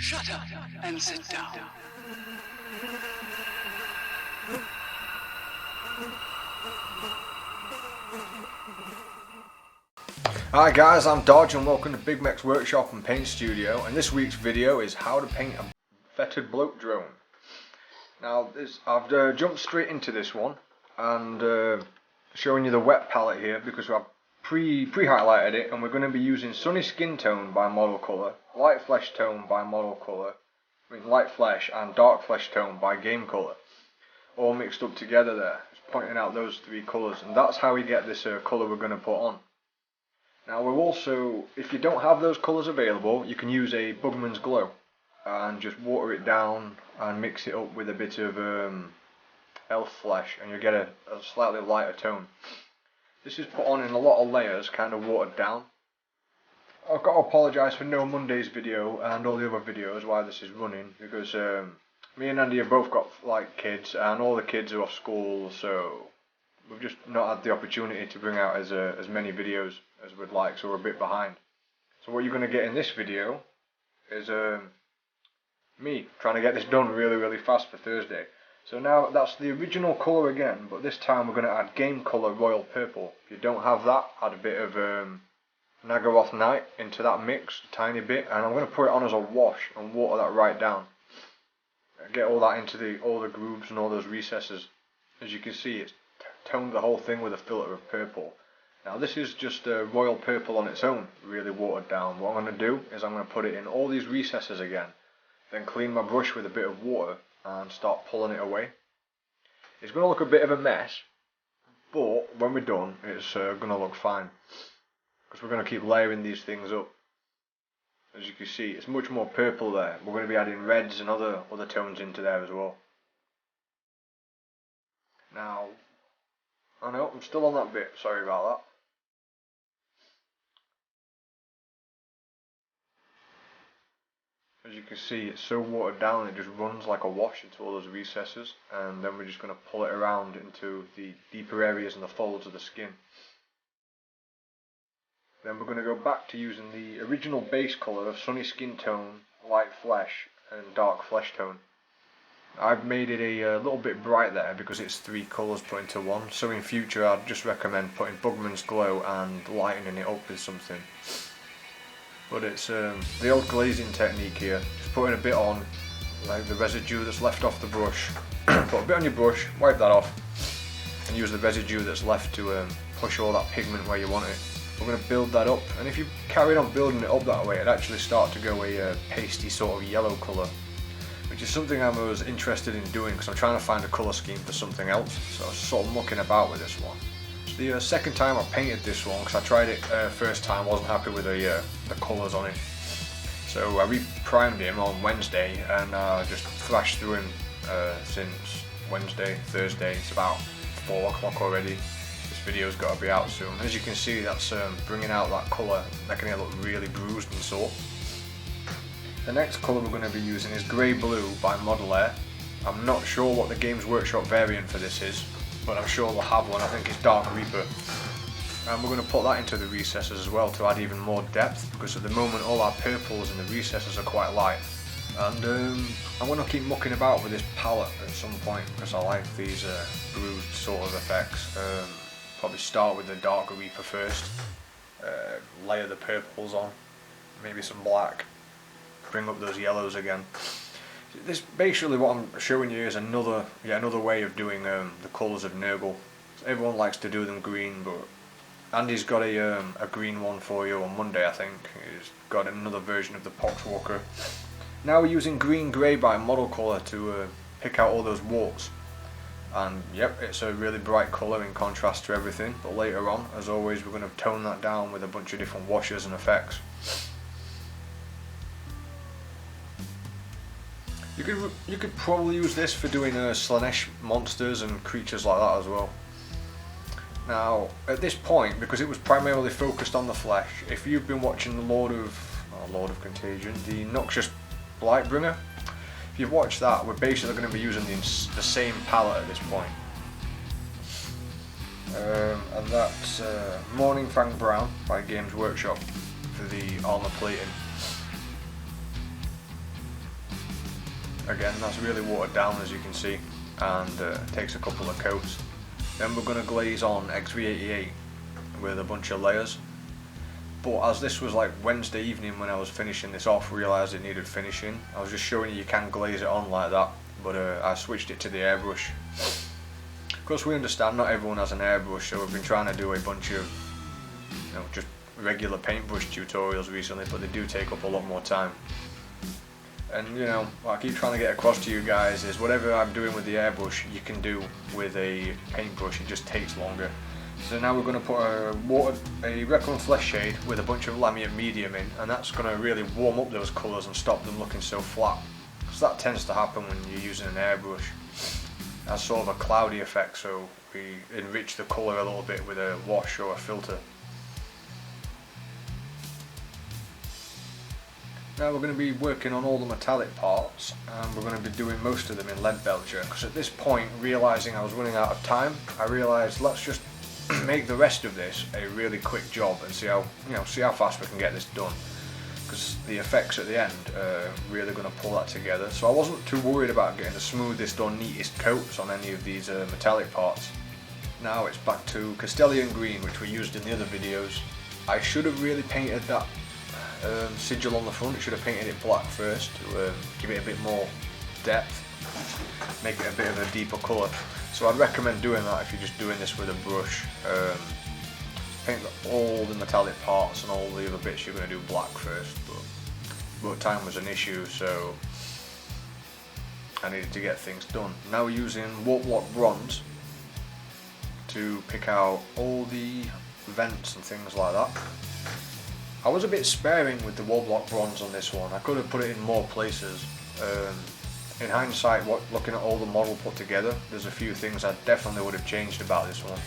Shut up and sit down. Hi guys, I'm Dodge and welcome to Bigmeks Workshop and Paint Studio, and this week's video is how to paint a Foetid Bloat drone. Now I've jumped straight into this one and showing you the wet palette here because I've pre-highlighted it, and we're going to be using Sunny Skin Tone by Model Colour, Light Flesh Tone by Model Colour, Light Flesh and Dark Flesh Tone by Game Colour, all mixed up together there, just pointing out those three colours, and that's how we get this colour we're going to put on. Now we're also, if you don't have those colours available, you can use a Bigmeks Glow and just water it down and mix it up with a bit of elf flesh, and you'll get a slightly lighter tone. This is put on in a lot of layers, kind of watered down. I've got to apologise for no Monday's video and all the other videos why this is running, because me and Andy have both got kids, and all the kids are off school, so we've just not had the opportunity to bring out as many videos as we'd like, so we're a bit behind. So what you're going to get in this video is me trying to get this done really fast for Thursday. So now that's the original colour again, but this time we're going to add Game Colour Royal Purple. If you don't have that, add a bit of Nagaroth Night into that mix, a tiny bit, and I'm going to put it on as a wash and water that right down. Get all that into all the grooves and all those recesses. As you can see, it's toned the whole thing with a filter of purple. Now this is just Royal Purple on its own, really watered down. What I'm going to do is I'm going to put it in all these recesses again, then clean my brush with a bit of water and start pulling it away. It's going to look a bit of a mess, but when we're done it's going to look fine, because we're going to keep layering these things up. As you can see, it's much more purple there. We're going to be adding reds and other tones into there as well. Now, I know I'm still on that bit, sorry about that. As you can see, it's so watered down it just runs like a wash into all those recesses, and then we're just going to pull it around into the deeper areas and the folds of the skin. Then we're going to go back to using the original base colour of Sunny Skin Tone, Light Flesh and Dark Flesh Tone. I've made it a little bit bright there because it's three colours put into one, so in future I'd just recommend putting Bigmeks Glow and lightening it up with something. But it's the old glazing technique here, just putting a bit on, like the residue that's left off the brush. Put a bit on your brush, wipe that off, and use the residue that's left to push all that pigment where you want it. We're going to build that up, and if you carried on building it up that way, it'd actually start to go a pasty sort of yellow colour, which is something I was interested in doing because I'm trying to find a colour scheme for something else, so I was sort of mucking about with this one. It's the second time I painted this one, because I tried it first time, wasn't happy with the colours on it. So I re-primed him on Wednesday and just thrashed through him since Wednesday, Thursday. It's about 4 o'clock already. This video's got to be out soon. As you can see, that's bringing out that colour, making it look really bruised and sore. The next colour we're going to be using is Grey Blue by Model Air. I'm not sure what the Games Workshop variant for this is, but I'm sure they'll have one. I think it's Dark Reaper. And we're going to put that into the recesses as well to add even more depth, because at the moment all our purples in the recesses are quite light. And I'm going to keep mucking about with this palette at some point because I like these bruised sort of effects. Probably start with the Dark Reaper first, layer the purples on, maybe some black, bring up those yellows again. This basically what I'm showing you is another way of doing the colours of Nurgle. Everyone likes to do them green, but Andy's got a green one for you on Monday, I think. He's got another version of the Poxwalker. Now we're using Green Grey by Model Colour to pick out all those warts. And yep, it's a really bright colour in contrast to everything, but later on, as always, we're going to tone that down with a bunch of different washes and effects. You could probably use this for doing Slanesh monsters and creatures like that as well. Now, at this point, because it was primarily focused on the flesh, if you've been watching the Lord of Contagion, the Noxious Blightbringer, if you've watched that, we're basically going to be using the same palette at this point. And that's Morning Fang Brown by Games Workshop for the armour plating. Again, that's really watered down, as you can see, and takes a couple of coats. Then we're going to glaze on XV88 with a bunch of layers. But as this was like Wednesday evening when I was finishing this off, realised it needed finishing. I was just showing you can glaze it on like that, but I switched it to the airbrush. Of course, we understand not everyone has an airbrush, so we've been trying to do a bunch of, you know, just regular paintbrush tutorials recently, but they do take up a lot more time. And you know, what I keep trying to get across to you guys is whatever I'm doing with the airbrush, you can do with a paintbrush, it just takes longer. So now we're going to put a Recon Flesh shade with a bunch of Lamiate medium in, and that's going to really warm up those colours and stop them looking so flat. Because that tends to happen when you're using an airbrush. That's sort of a cloudy effect, so we enrich the colour a little bit with a wash or a filter. Now we're going to be working on all the metallic parts, and we're going to be doing most of them in lead belcher, because at this point, realising I was running out of time, I realised let's just make the rest of this a really quick job and see how fast we can get this done, because the effects at the end are really going to pull that together. So I wasn't too worried about getting the smoothest or neatest coats on any of these metallic parts. Now it's back to Castilian green, which we used in the other videos. I should have really painted that sigil on the front. Should have painted it black first to give it a bit more depth, make it a bit of a deeper colour. So I'd recommend doing that if you're just doing this with a brush. Paint all the metallic parts and all the other bits you're going to do black first, but time was an issue, so I needed to get things done. Now we're using Warp Lock Bronze to pick out all the vents and things like that. I was a bit sparing with the Warp Lock Bronze on this one. I could have put it in more places. In hindsight, looking at all the model put together, there's a few things I definitely would have changed about this one.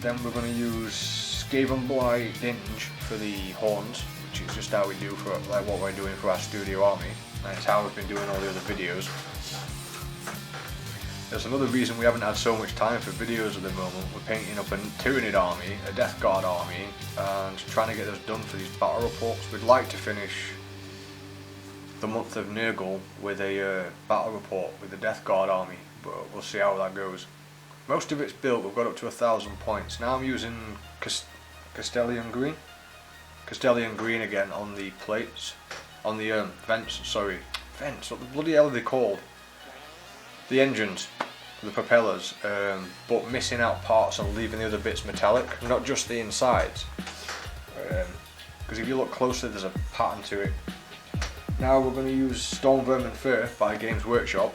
Then we're going to use Skaven Blight Dinge for the horns, which is just how we do for like what we're doing for our studio army, and it's how we've been doing all the other videos. There's another reason we haven't had so much time for videos at the moment. We're painting up a Tyranid army, a Death Guard army, and trying to get those done for these battle reports. We'd like to finish the month of Nurgle with a battle report with the Death Guard army, but we'll see how that goes. Most of it's built, we've got up to 1,000 points. Now I'm using Castilian green. Castilian green again on the plates, on the vents, what the bloody hell are they called? The engines, the propellers, but missing out parts and leaving the other bits metallic, not just the insides. Because if you look closely, there's a pattern to it. Now we're going to use Storm Vermin Fur by Games Workshop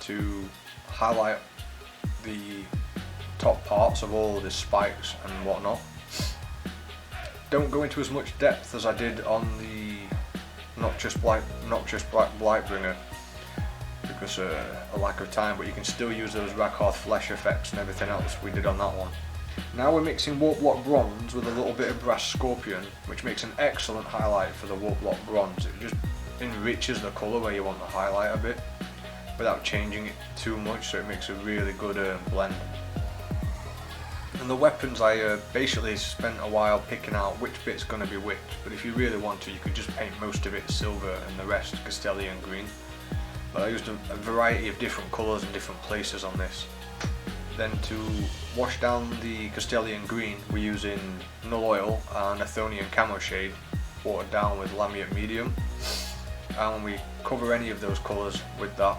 to highlight the top parts of all the spikes and whatnot. Don't go into as much depth as I did on the Noxious Blightbringer, because a lack of time, but you can still use those Rakarth flesh effects and everything else we did on that one. Now we're mixing Warp Lock Bronze with a little bit of Brass Scorpion, which makes an excellent highlight for the Warp Lock Bronze. It just enriches the colour where you want to highlight a bit without changing it too much, so it makes a really good blend. And the weapons, I basically spent a while picking out which bit's going to be which, but if you really want to, you could just paint most of it silver and the rest Castilian green. But I used a variety of different colours in different places on this. Then to wash down the Castilian green, we're using Null Oil and Athonian Camo Shade, watered down with Lamiate Medium. And we cover any of those colours with that.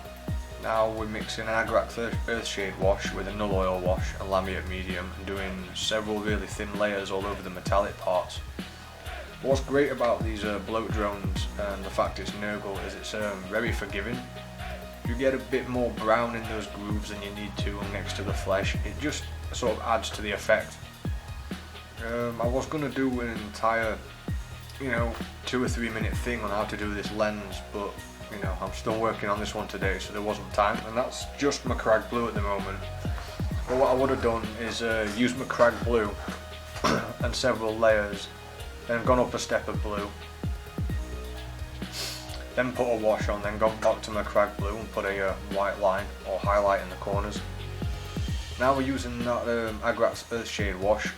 Now we're mixing an Agrak Earthshade wash with a Null Oil wash and Lamiate Medium, and doing several really thin layers all over the metallic parts. What's great about these bloat drones and the fact it's Nurgle is it's very forgiving. You get a bit more brown in those grooves than you need to next to the flesh. It just sort of adds to the effect. I was going to do an entire 2 or 3 minute thing on how to do this lens, but I'm still working on this one today, so there wasn't time, and that's just my Crag Blue at the moment. But what I would have done is use my Crag Blue and several layers, then gone up a step of blue, then put a wash on, then gone back to my Crag Blue and put a white line or highlight in the corners. Now we're using that Agrak's Earthshade wash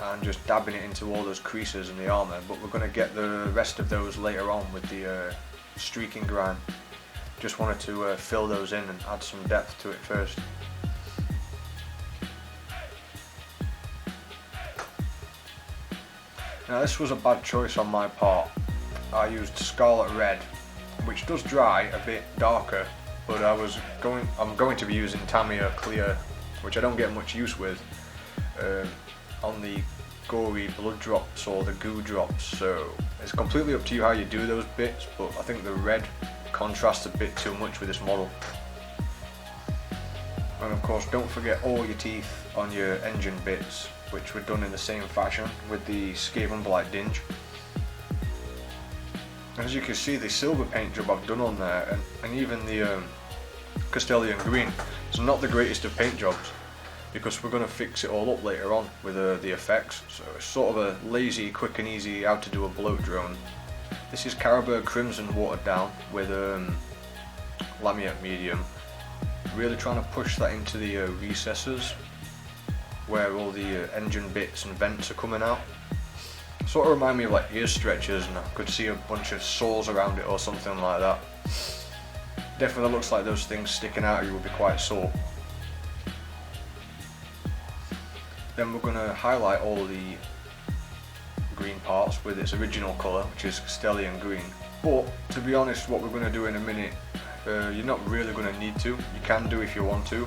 and just dabbing it into all those creases in the armour, but we're going to get the rest of those later on with the streaking grime. Just wanted to fill those in and add some depth to it first. Now this was a bad choice on my part. I used Scarlet Red, which does dry a bit darker, but I'm going to be using Tamiya Clear, which I don't get much use with on the gory blood drops or the goo drops, so it's completely up to you how you do those bits, but I think the red contrasts a bit too much with this model. And of course, don't forget all your teeth on your engine bits, which were done in the same fashion with the Skaven Blight Dinge. As you can see, the silver paint job I've done on there, and even the Castilian green, it's not the greatest of paint jobs, because we're going to fix it all up later on with the effects. So it's sort of a lazy, quick and easy how to do a bloat drone. This is Carroburg Crimson watered down with Lamiette medium. Really trying to push that into the recesses where all the engine bits and vents are coming out. Sort of remind me of like ear stretchers, and I could see a bunch of saws around it or something like that. Definitely looks like those things sticking out of you will be quite sore. Then we're going to highlight all the green parts with its original colour, which is Castilian green. But to be honest, what we're going to do in a minute, you're not really going to need to. You can do if you want to.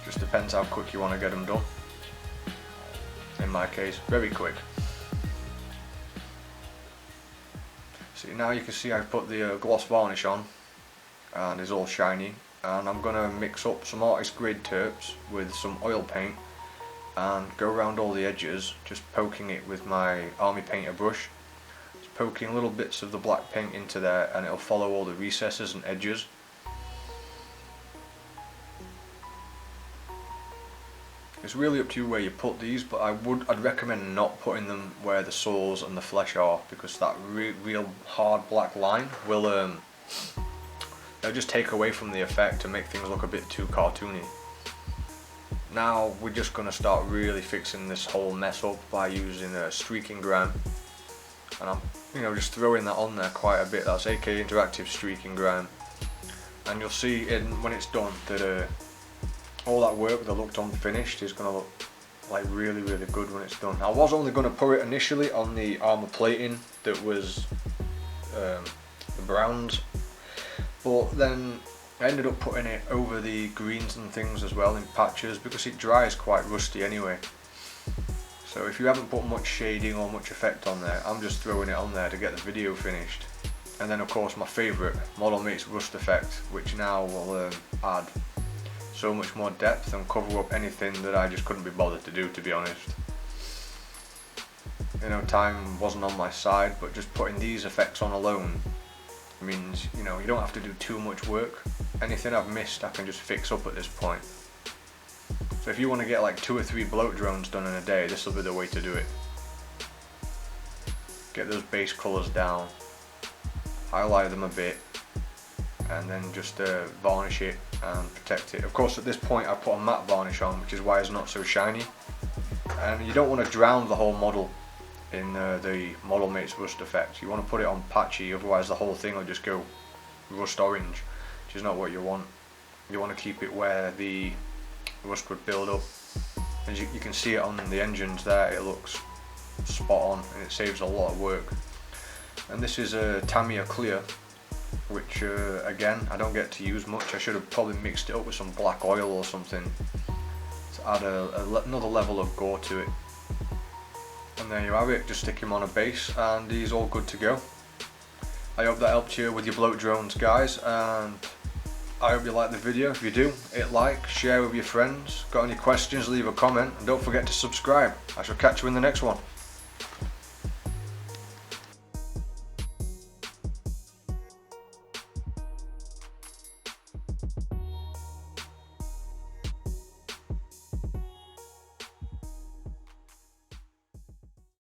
Just depends how quick you want to get them done. In my case, very quick. See, now you can see I've put the gloss varnish on and it's all shiny, and I'm going to mix up some artist grade terps with some oil paint and go around all the edges, just poking it with my army painter brush. Just poking little bits of the black paint into there, and it'll follow all the recesses and edges. It's really up to you where you put these, but I'd recommend not putting them where the soles and the flesh are, because that real hard black line will they'll just take away from the effect and make things look a bit too cartoony. Now we're just going to start really fixing this whole mess up by using a streaking grime, and I'm just throwing that on there quite a bit. That's AK Interactive Streaking Grime, and you'll see when it's done that all that work that looked unfinished is going to look like really good when it's done. I was only going to put it initially on the armour plating that was the browns, but then I ended up putting it over the greens and things as well in patches, because it dries quite rusty anyway. So if you haven't put much shading or much effect on there, I'm just throwing it on there to get the video finished. And then of course my favourite, Model Mates Rust Effect, which now will add so much more depth and cover up anything that I just couldn't be bothered to do, to be honest. Time wasn't on my side, but just putting these effects on alone means you don't have to do too much work. Anything I've missed I can just fix up at this point. So if you want to get like 2 or 3 bloat drones done in a day, this will be the way to do it. Get those base colours down, highlight them a bit, and then just varnish it and protect it. Of course at this point I put a matte varnish on, which is why it's not so shiny. And you don't want to drown the whole model in the Model Mates Rust effect. You want to put it on patchy, otherwise the whole thing will just go rust orange, which is not what you want. You want to keep it where the rust would build up. As you can see it on the engines there, it looks spot on and it saves a lot of work. And this is a Tamiya Clear, which again I don't get to use much. I should have probably mixed it up with some black oil or something to add another level of gore to it. And there you have it, just stick him on a base and he's all good to go. I hope that helped you with your bloat drones, guys, and I hope you liked the video. If you do, hit like, share with your friends. Got any questions, leave a comment, and don't forget to subscribe. I shall catch you in the next one.